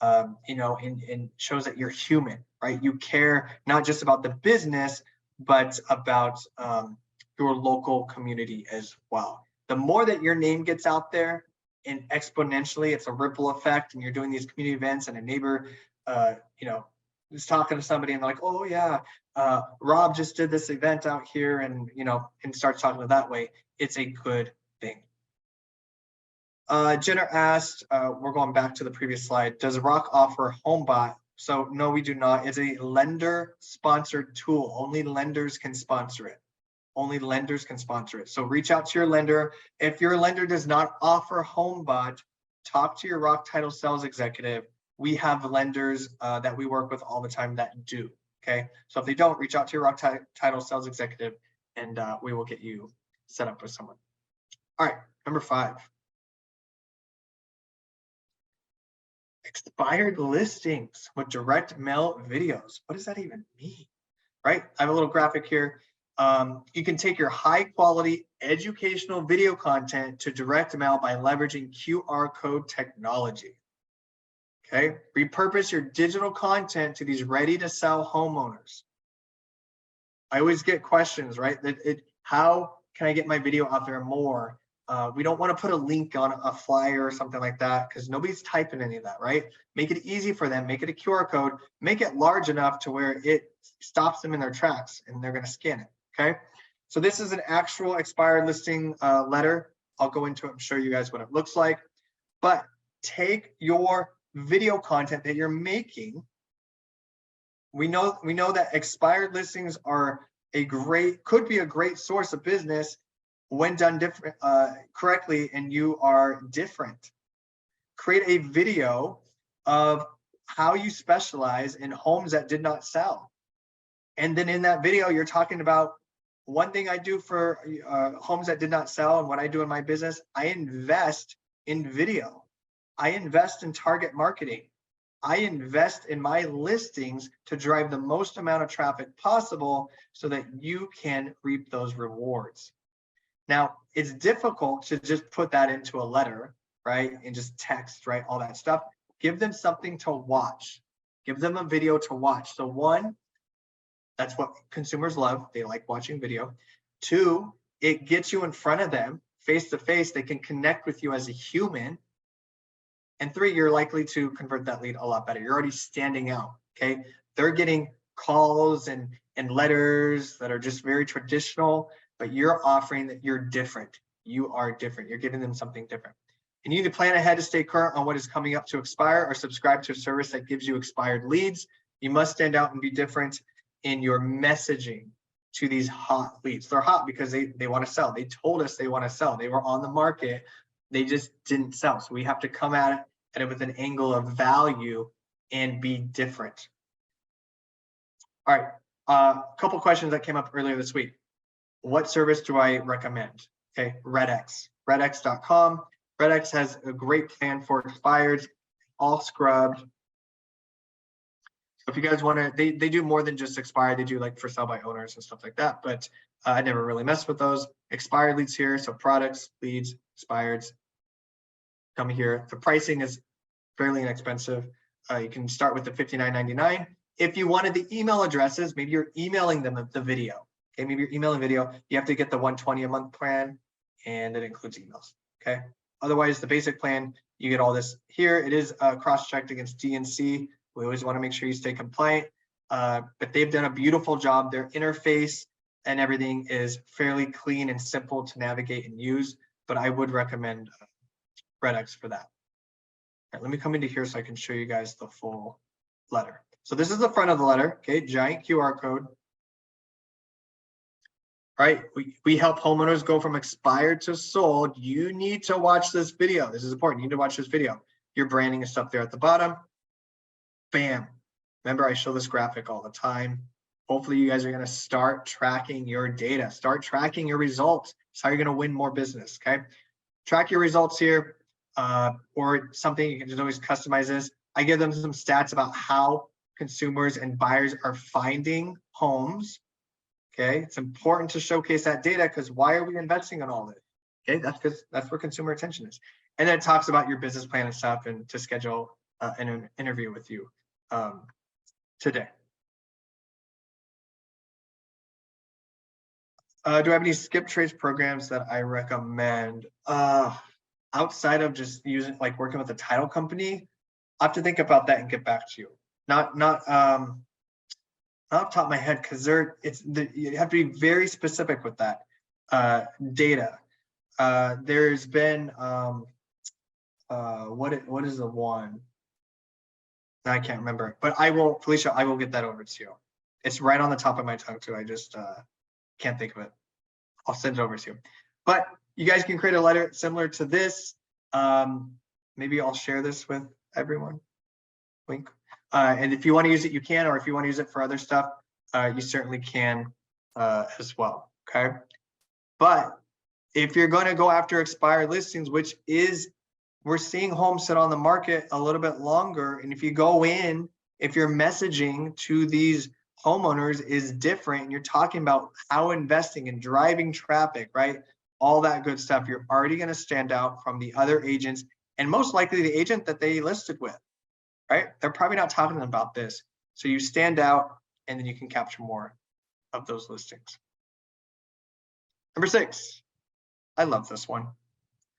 And shows that you're human, right? You care not just about the business, but about your local community as well. The more that your name gets out there, and exponentially, it's a ripple effect, and you're doing these community events, and a neighbor, is talking to somebody, and they're like, "Oh yeah, Rob just did this event out here," and starts talking to that way. It's a good thing. Jenner asked, we're going back to the previous slide, does ROC offer HomeBot? So no, we do not. It's a lender-sponsored tool. Only lenders can sponsor it. Only lenders can sponsor it. So reach out to your lender. If your lender does not offer HomeBot, talk to your ROC Title Sales executive. We have lenders that we work with all the time that do. Okay, so if they don't, reach out to your ROC Title Sales executive, and we will get you set up with someone. All right, number 5. Expired listings with direct mail videos. What does that even mean? Right? I have a little graphic here. You can take your high quality educational video content to direct mail by leveraging QR code technology. Okay, repurpose your digital content to these ready to sell homeowners. I always get questions, right? How can I get my video out there more? We don't want to put a link on a flyer or something like that because nobody's typing any of that, right? Make it easy for them, make it a QR code, make it large enough to where it stops them in their tracks and they're going to scan it, okay? So this is an actual expired listing letter. I'll go into it and show you guys what it looks like. But take your video content that you're making. We know that expired listings are could be a great source of business when done correctly, and you are different. Create a video of how you specialize in homes that did not sell. And then in that video, you're talking about one thing I do for homes that did not sell and what I do in my business. I invest in video. I invest in target marketing. I invest in my listings to drive the most amount of traffic possible so that you can reap those rewards. Now, it's difficult to just put that into a letter, right? And just text, right? All that stuff. Give them something to watch. Give them a video to watch. So one, that's what consumers love. They like watching video. Two, it gets you in front of them face to face. They can connect with you as a human. And three, you're likely to convert that lead a lot better. You're already standing out, okay? They're getting calls and letters that are just very traditional, but you're offering that you're different. You are different. You're giving them something different. And you need to plan ahead to stay current on what is coming up to expire or subscribe to a service that gives you expired leads. You must stand out and be different in your messaging to these hot leads. They're hot because they want to sell. They told us they want to sell. They were on the market. They just didn't sell. So we have to come at it with an angle of value and be different. All right, a couple questions that came up earlier this week. What service do I recommend? Okay, RedX, redx.com. RedX has a great plan for expireds, all scrubbed. So if you guys want to, they do more than just expired. They do like for sale by owners and stuff like that, but I never really messed with those. Expired leads here, so products, leads, expireds. Come here. The pricing is fairly inexpensive. You can start with the $59.99. If you wanted the email addresses, maybe you're emailing them the video. Okay, maybe you're emailing video. You have to get the $120 a month plan, and it includes emails. Okay. Otherwise, the basic plan, you get all this here. It is cross-checked against DNC. We always want to make sure you stay compliant. But they've done a beautiful job. Their interface and everything is fairly clean and simple to navigate and use. But I would recommend RedX for that. All right, let me come into here so I can show you guys the full letter. So this is the front of the letter, okay, giant QR code. All right, we help homeowners go from expired to sold. You need to watch this video. This is important. You need to watch this video. Your branding is up there at the bottom. Bam. Remember, I show this graphic all the time. Hopefully you guys are going to start tracking your data. Start tracking your results. It's how you're going to win more business, okay? Track your results here. Or something you can just always customize this. I give them some stats about how consumers and buyers are finding homes. Okay, it's important to showcase that data because why are we investing in all this? Okay, that's because that's where consumer attention is. And then it talks about your business plan and stuff and to schedule an interview with you today. Do I have any skip trace programs that I recommend? Outside of just using like working with a title company, I have to think about that and get back to you. Not off the top of my head because you have to be very specific with that data. There's been what is the one? I can't remember, but I will, Felicia, I will get that over to you. It's right on the top of my tongue too. I just can't think of it. I'll send it over to you. But you guys can create a letter similar to this. Maybe I'll share this with everyone. Link. And if you want to use it, you can, or if you want to use it for other stuff, you certainly can as well. Okay. But if you're going to go after expired listings, which is, we're seeing homes sit on the market a little bit longer. And if you go in, if your messaging to these homeowners is different, and you're talking about how investing and driving traffic, right? All that good stuff, you're already going to stand out from the other agents and most likely the agent that they listed with, right? They're probably not talking about this. So you stand out and then you can capture more of those listings. Number 6, I love this one.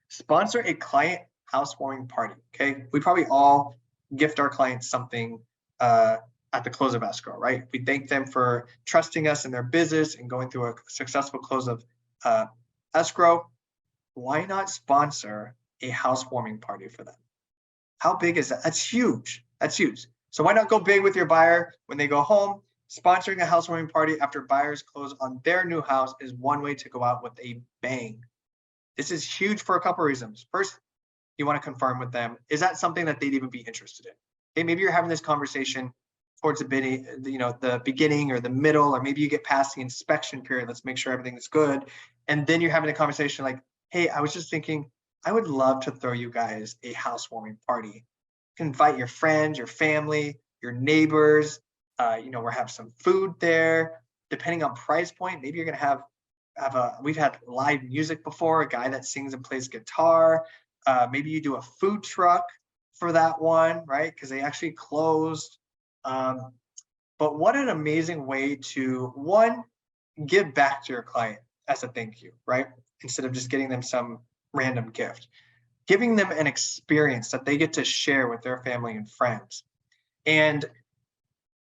Sponsor a client housewarming party, okay? We probably all gift our clients something at the close of escrow, right? We thank them for trusting us in their business and going through a successful close of escrow. Why not sponsor a housewarming party for them? How big is that? That's huge. That's huge. So why not go big with your buyer when they go home? Sponsoring a housewarming party after buyers close on their new house is one way to go out with a bang. This is huge for a couple reasons. First, you want to confirm with them, is that something that they'd even be interested in? Hey, maybe you're having this conversation towards the beginning or the middle, or maybe you get past the inspection period. Let's make sure everything is good. And then you're having a conversation like, hey, I was just thinking, I would love to throw you guys a housewarming party. You can invite your friends, your family, your neighbors. We'll have some food there. Depending on price point, maybe you're gonna have we've had live music before, a guy that sings and plays guitar. Maybe you do a food truck for that one, right? Because they actually closed. But what an amazing way to, one, give back to your client as a thank you, right? Instead of just getting them some random gift, giving them an experience that they get to share with their family and friends. And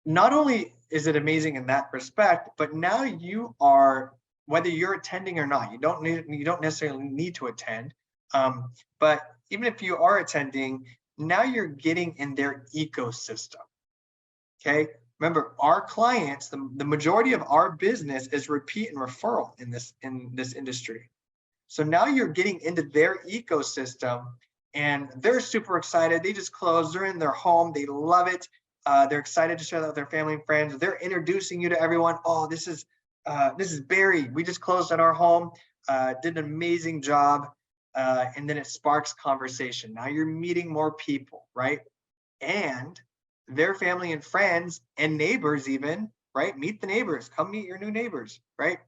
not only is it amazing in that respect, but now you are, whether you're attending or not, you don't necessarily need to attend. But even if you are attending, now you're getting in their ecosystem. Okay. Remember, our clients, the majority of our business is repeat and referral in this industry. So now you're getting into their ecosystem and they're super excited. They just closed, they're in their home, they love it. They're excited to share that with their family and friends. They're introducing you to everyone. Oh, this is Barry. We just closed at our home, did an amazing job. And then it sparks conversation. Now you're meeting more people, right? And their family and friends and neighbors even, right? Meet the neighbors, come meet your new neighbors, right?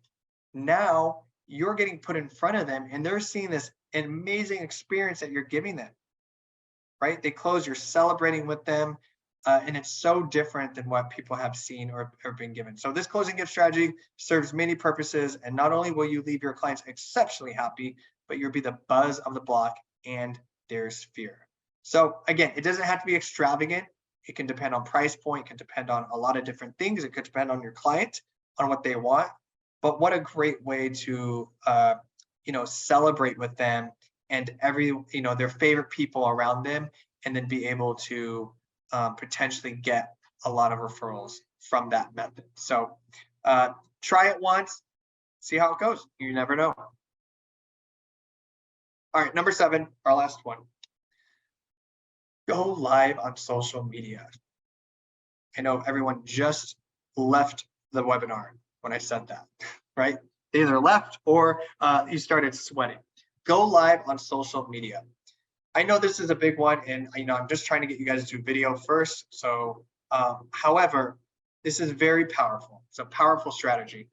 Now you're getting put in front of them and they're seeing this amazing experience that you're giving them, right? They close, you're celebrating with them. And it's so different than what people have seen or been given. So this closing gift strategy serves many purposes. And not only will you leave your clients exceptionally happy, but you'll be the buzz of the block and their sphere. So again, it doesn't have to be extravagant. It can depend on price point, it can depend on a lot of different things. It could depend on your client, on what they want. But what a great way to celebrate with them and their favorite people around them, and then be able to potentially get a lot of referrals from that method. So try it once, see how it goes. You never know. All right, number 7, our last one. Go live on social media. I know everyone just left the webinar when I said that, right? They either left or you started sweating. Go live on social media. I know this is a big one, and I'm just trying to get you guys to do video first. So, however, this is very powerful. It's a powerful strategy.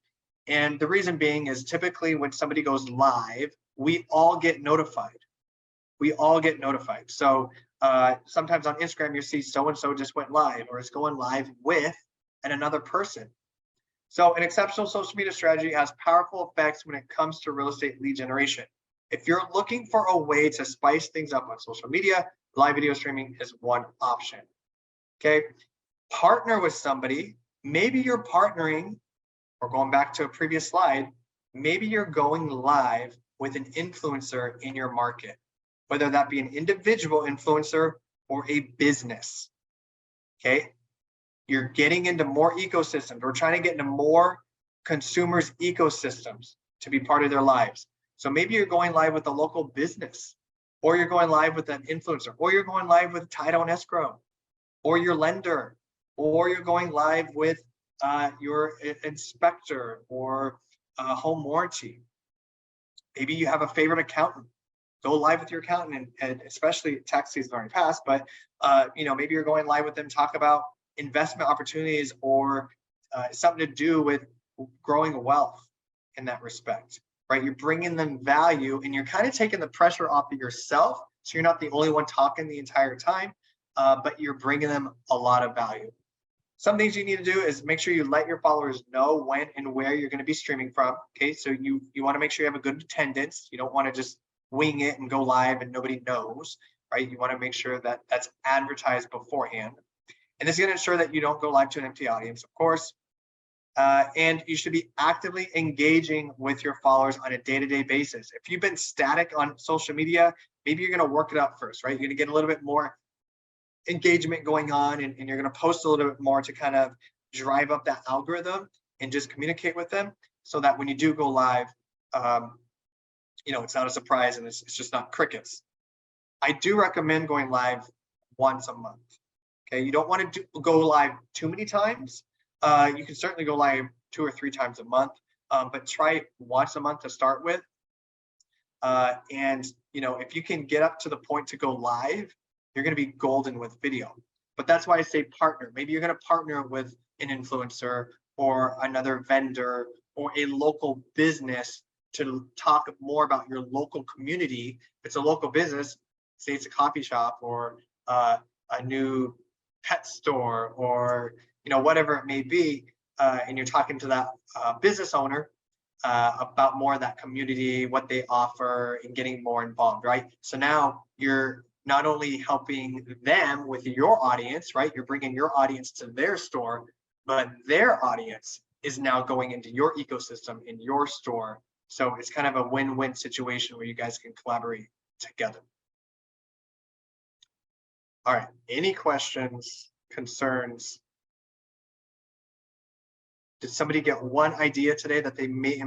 And the reason being is typically when somebody goes live, we all get notified. We all get notified. So sometimes on Instagram, you see so-and-so just went live or is going live with another person. So an exceptional social media strategy has powerful effects when it comes to real estate lead generation. If you're looking for a way to spice things up on social media, live video streaming is one option. Okay, partner with somebody. Maybe you're partnering, or going back to a previous slide, maybe you're going live with an influencer in your market, whether that be an individual influencer or a business. Okay, you're getting into more ecosystems. We're trying to get into more consumers' ecosystems to be part of their lives. So maybe you're going live with a local business, or you're going live with an influencer, or you're going live with title and escrow, or your lender, or you're going live with your inspector or home warranty. Maybe you have a favorite accountant. Go live with your accountant, and especially tax season already passed, but maybe you're going live with them, talk about investment opportunities or something to do with growing wealth in that respect, right? You're bringing them value and you're kind of taking the pressure off of yourself. So you're not the only one talking the entire time, but you're bringing them a lot of value. Some things you need to do is make sure you let your followers know when and where you're going to be streaming from. Okay, so you want to make sure you have a good attendance. You don't want to just wing it and go live and nobody knows, right? You want to make sure that that's advertised beforehand. And this is going to ensure that you don't go live to an empty audience, of course. And you should be actively engaging with your followers on a day-to-day basis. If you've been static on social media, maybe you're going to work it up first, right? You're going to get a little bit more engagement going on, and you're going to post a little bit more to kind of drive up that algorithm and just communicate with them so that when you do go live, it's not a surprise and it's just not crickets. I do recommend going live once a month. Okay, you don't want to go live too many times. You can certainly go live 2 or 3 times a month, but try once a month to start with. And if you can get up to the point to go live, you're going to be golden with video. But that's why I say partner. Maybe you're going to partner with an influencer or another vendor or a local business to talk more about your local community. If it's a local business, say it's a coffee shop or a new pet store or whatever it may be, and you're talking to that business owner about more of that community, what they offer, and getting more involved, right? So now you're not only helping them with your audience, right? You're bringing your audience to their store, but their audience is now going into your ecosystem in your store. So it's kind of a win-win situation where you guys can collaborate together. All right, any questions, concerns? Did somebody get one idea today that they may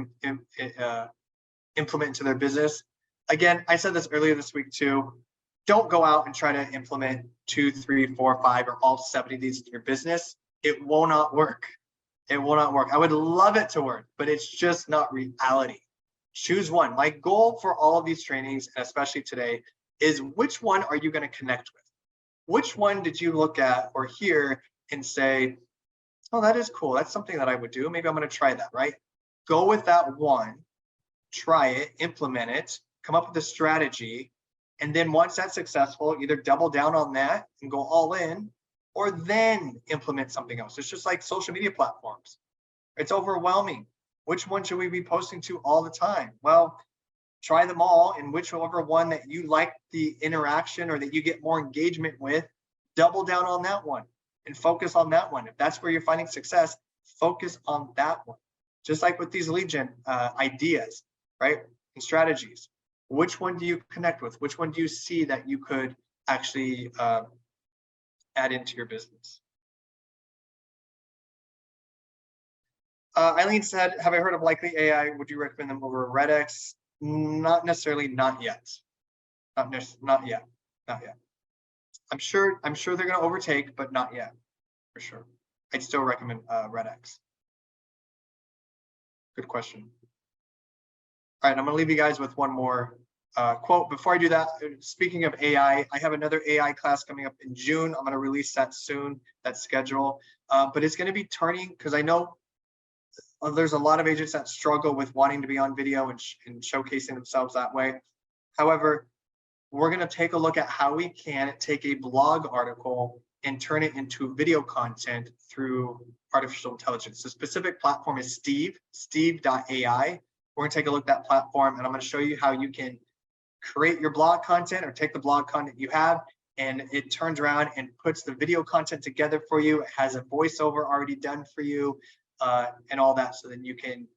implement into their business? Again, I said this earlier this week too. Don't go out and try to implement 2, 3, 4, 5, or all 70 of these in your business. It will not work. It will not work. I would love it to work, but it's just not reality. Choose one. My goal for all of these trainings, and especially today, is which one are you going to connect with? Which one did you look at or hear and say, oh, that is cool. That's something that I would do. Maybe I'm going to try that, right? Go with that one, try it, implement it, come up with a strategy. And then once that's successful, either double down on that and go all in, or then implement something else. It's just like social media platforms. It's overwhelming. Which one should we be posting to all the time? Well, try them all, and whichever one that you like the interaction or that you get more engagement with, double down on that one and focus on that one. If that's where you're finding success, focus on that one. Just like with these lead gen ideas, right? And strategies. Which one do you connect with? Which one do you see that you could actually add into your business? Eileen said, have I heard of Likely AI? Would you recommend them over RedX? Not necessarily, not yet. Not yet. I'm sure they're going to overtake, but not yet, for sure. I'd still recommend RedX. Good question. All right, I'm going to leave you guys with one more quote. Before I do that, speaking of AI, I have another AI class coming up in June. I'm going to release that soon, that schedule. But it's going to be turning, because I know there's a lot of agents that struggle with wanting to be on video and showcasing themselves that way. However, we're going to take a look at how we can take a blog article and turn it into video content through artificial intelligence. The specific platform is steve.ai. We're going to take a look at that platform, and I'm going to show you how you can create your blog content or take the blog content you have, and it turns around and puts the video content together for you. It has a voiceover already done for you and all that, so then you can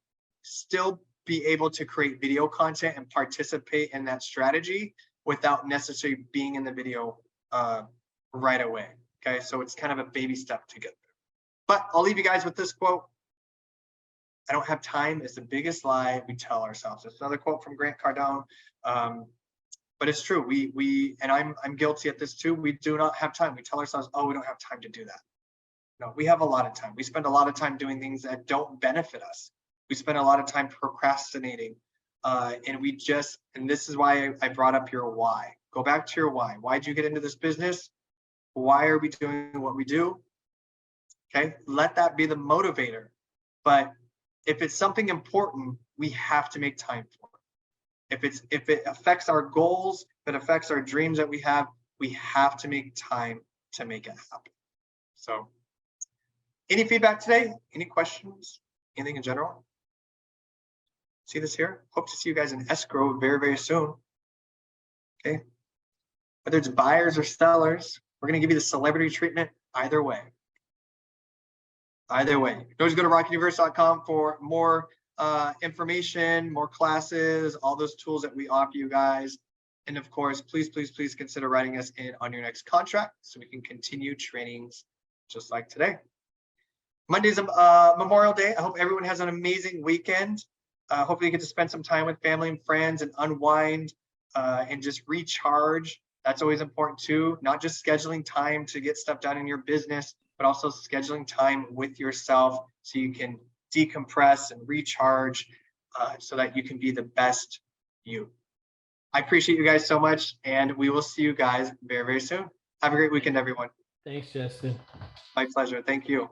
still be able to create video content and participate in that strategy without necessarily being in the video right away. Okay, so it's kind of a baby step to get there. But I'll leave you guys with this quote. I don't have time is the biggest lie we tell ourselves. It's another quote from Grant Cardone. But it's true. We and I'm guilty at this too. We do not have time. We tell ourselves, oh, we don't have time to do that. No, we have a lot of time. We spend a lot of time doing things that don't benefit us. We spend a lot of time procrastinating. And this is why I brought up your why. Go back to your why. Why did you get into this business? Why are we doing what we do? Okay, let that be the motivator. But if it's something important, we have to make time for it. If it affects our goals, if it affects our dreams that we have to make time to make it happen. So, any feedback today? Any questions? Anything in general? See this here? Hope to see you guys in escrow very, very soon. Okay. Whether it's buyers or sellers, we're going to give you the celebrity treatment either way. Either way. You can always go to ROCuniversity.com for more information, more classes, all those tools that we offer you guys. And of course, please, please, please consider writing us in on your next contract so we can continue trainings just like today. Monday's Memorial Day. I hope everyone has an amazing weekend. Hopefully you get to spend some time with family and friends and unwind and just recharge That's always important too, not just scheduling time to get stuff done in your business, but also scheduling time with yourself so you can decompress and recharge so that you can be the best you. I appreciate you guys so much, and we will see you guys very, very soon. Have a great weekend, everyone. Thanks, Justin. My pleasure. Thank you.